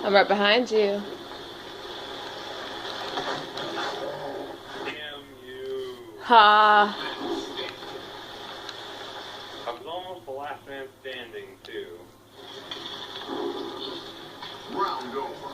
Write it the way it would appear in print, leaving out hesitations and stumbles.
I'm right behind you. Damn you. Ha. I was almost the last man standing, too. Round over.